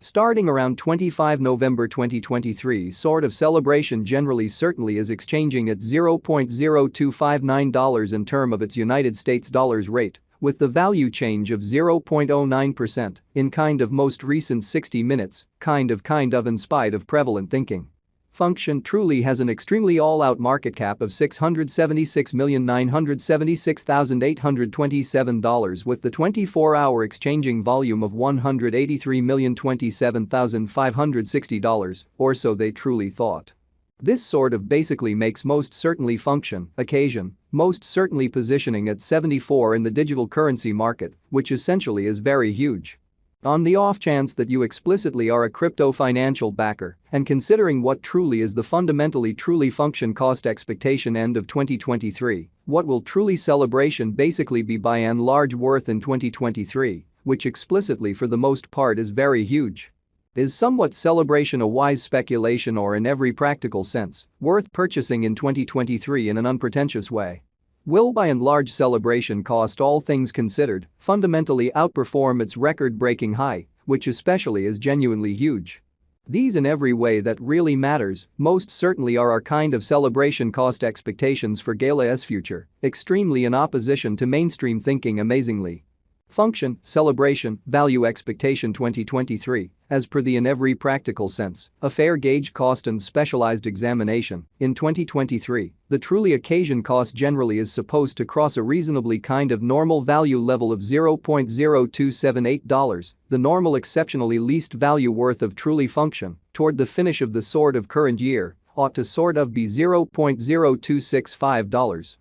Starting around 25 November 2023, sort of celebration generally certainly is exchanging at $0.0259 in term of its United States dollars rate, with the value change of 0.09% in kind of most recent 60 minutes, kind of in spite of prevalent thinking. Function truly has an extremely all-out market cap of $676,976,827 with the 24-hour exchanging volume of $183,027,560, or so they truly thought. This sort of basically makes most certainly function, occasion, most certainly positioning at 74 in the digital currency market, which essentially is very huge. On the off chance that you explicitly are a crypto financial backer and considering what truly is the fundamentally truly function cost expectation end of 2023, what will truly celebration basically be by and large worth in 2023, which explicitly for the most part is very huge. Is somewhat celebration a wise speculation or in every practical sense, worth purchasing in 2023 in an unpretentious way? Will by and large celebration cost all things considered fundamentally outperform its record-breaking high, which especially is genuinely huge? These in every way that really matters most certainly are our kind of celebration cost expectations for Gala's future, extremely in opposition to mainstream thinking amazingly. Function, celebration, value expectation 2023, as per the in every practical sense, a fair gauge cost and specialized examination, in 2023, the truly occasion cost generally is supposed to cross a reasonably kind of normal value level of $0.0278, the normal exceptionally least value worth of truly function, toward the finish of the sort of current year, ought to sort of be $0.0265.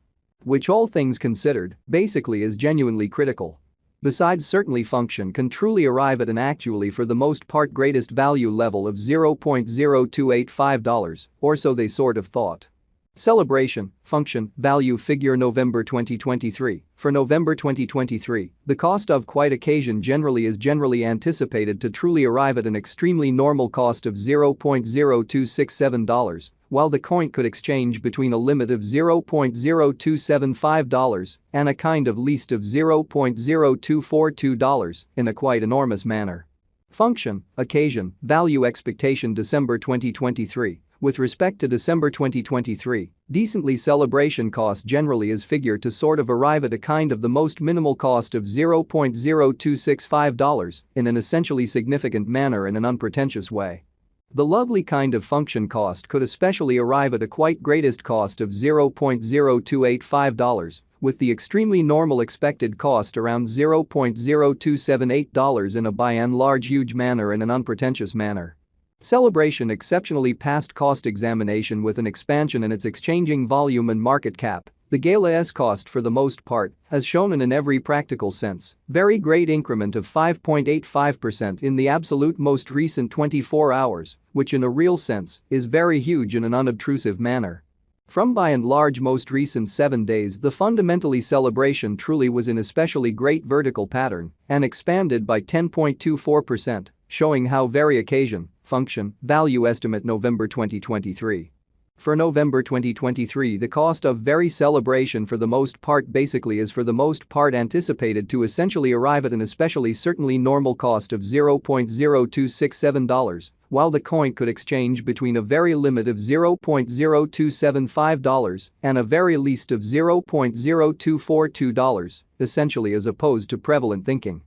Which all things considered, basically is genuinely critical. Besides certainly function can truly arrive at an actually for the most part greatest value level of $0.0285, or so they sort of thought. Celebration, function, value figure November 2023. For November 2023, the cost of quite occasion generally is generally anticipated to truly arrive at an extremely normal cost of $0.0267, while the coin could exchange between a limit of $0.0275 and a kind of least of $0.0242 in a quite enormous manner. Function, occasion, value expectation December 2023. With respect to December 2023, decently celebration cost generally is figured to sort of arrive at a kind of the most minimal cost of $0.0265 in an essentially significant manner in an unpretentious way. The lovely kind of function cost could especially arrive at a quite greatest cost of $0.0285, with the extremely normal expected cost around $0.0278 in a by and large huge manner in an unpretentious manner. Celebration exceptionally passed cost examination with an expansion in its exchanging volume and market cap. The Gala's cost for the most part has shown in every practical sense very great increment of 5.85% in the absolute most recent 24 hours, which in a real sense is very huge in an unobtrusive manner. From by and large most recent 7 days the fundamentally celebration truly was in especially great vertical pattern and expanded by 10.24%, showing how very occasion, function, value estimate November 2023. For November 2023 the cost of very celebration for the most part basically is for the most part anticipated to essentially arrive at an especially certainly normal cost of $0.0267, while the coin could exchange between a very limit of $0.0275 and a very least of $0.0242, essentially as opposed to prevalent thinking.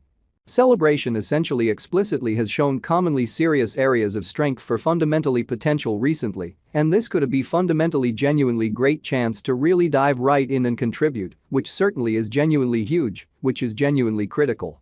Celebration essentially explicitly has shown commonly serious areas of strength for fundamentally potential recently, and this could be fundamentally genuinely great chance to really dive right in and contribute, which certainly is genuinely huge, which is genuinely critical.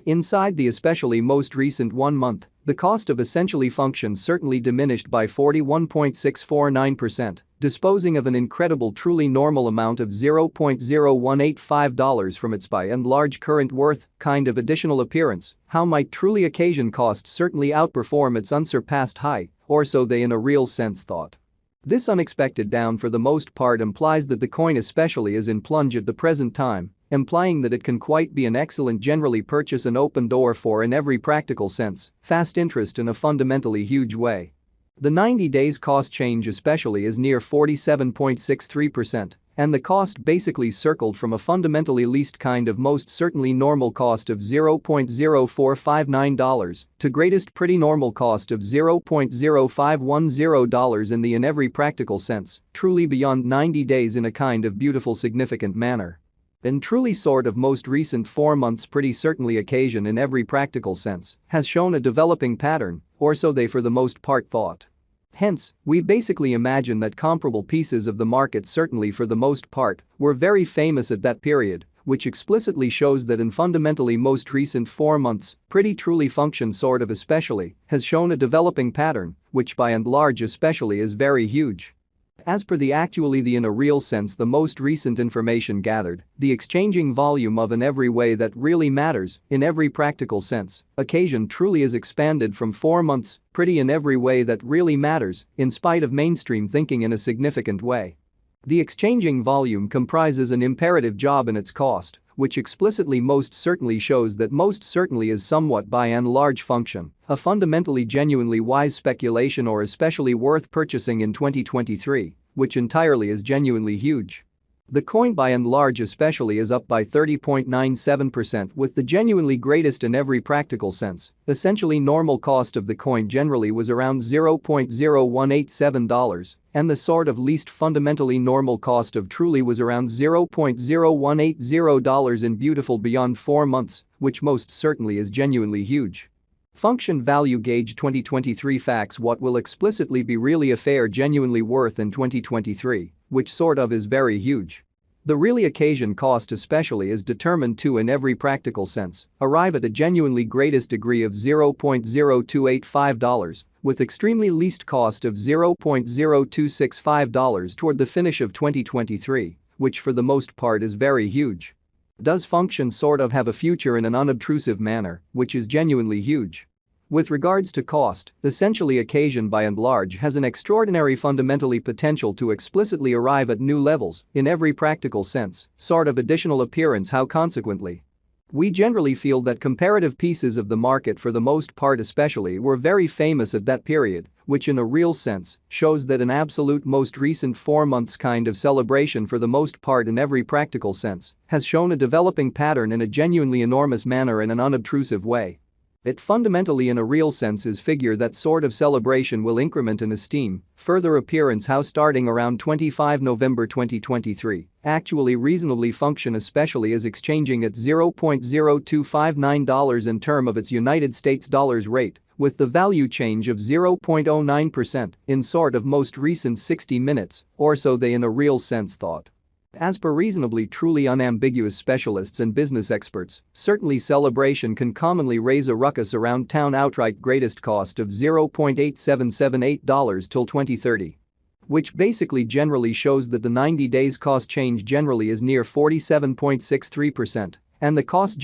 Inside the especially most recent 1 month, the cost of essentially function certainly diminished by 41.649%, disposing of an incredible truly normal amount of $0.0185 from its by and large current worth, kind of additional appearance, how might truly occasion cost certainly outperform its unsurpassed high, or so they in a real sense thought. This unexpected down for the most part implies that the coin especially is in plunge at the present time, implying that it can quite be an excellent generally purchase and open door for in every practical sense, fast interest in a fundamentally huge way. The 90 days cost change especially is near 47.63%, and the cost basically circled from a fundamentally least kind of most certainly normal cost of $0.0459 to greatest pretty normal cost of $0.0510 in every practical sense, truly beyond 90 days in a kind of beautiful significant manner. And truly sort of most recent 4 months pretty certainly occasion in every practical sense has shown a developing pattern, or so they for the most part thought. Hence, we basically imagine that comparable pieces of the market certainly for the most part were very famous at that period, which explicitly shows that in fundamentally most recent 4 months, pretty truly function sort of especially has shown a developing pattern, which by and large especially is very huge. As per the in a real sense the most recent information gathered, the exchanging volume of in every way that really matters, in every practical sense, occasion truly is expanded from 4 months, pretty in every way that really matters, in spite of mainstream thinking in a significant way. The exchanging volume comprises an imperative job in its cost, which explicitly most certainly shows that most certainly is somewhat by and large function, a fundamentally genuinely wise speculation or especially worth purchasing in 2023, which entirely is genuinely huge. The coin by and large especially is up by 30.97% with the genuinely greatest in every practical sense. Essentially normal cost of the coin generally was around $0.0187 and the sort of least fundamentally normal cost of truly was around $0.0180 in beautiful beyond 4 months, which most certainly is genuinely huge. Function value gauge 2023 facts what will explicitly be really a fair genuinely worth in 2023, which sort of is very huge. The really occasion cost especially is determined to in every practical sense arrive at a genuinely greatest degree of $0.0285 with extremely least cost of $0.0265 toward the finish of 2023, which for the most part is very huge. Does function sort of have a future in an unobtrusive manner, which is genuinely huge? With regards to cost, essentially occasion by and large has an extraordinary fundamentally potential to explicitly arrive at new levels in every practical sense, sort of additional appearance how consequently. We generally feel that comparative pieces of the market for the most part especially were very famous at that period, which in a real sense shows that an absolute most recent 4 months kind of celebration for the most part in every practical sense has shown a developing pattern in a genuinely enormous manner in an unobtrusive way. It fundamentally in a real sense is figure that sort of celebration will increment in esteem, further appearance how starting around 25 November 2023, actually reasonably function especially as exchanging at $0.0259 in term of its United States dollars rate, with the value change of 0.09% in sort of most recent 60 minutes, or so they in a real sense thought. As per reasonably truly unambiguous specialists and business experts, certainly celebration can commonly raise a ruckus around town outright greatest cost of $0.8778 till 2030. Which basically generally shows that the 90 days cost change generally is near 47.63% and the cost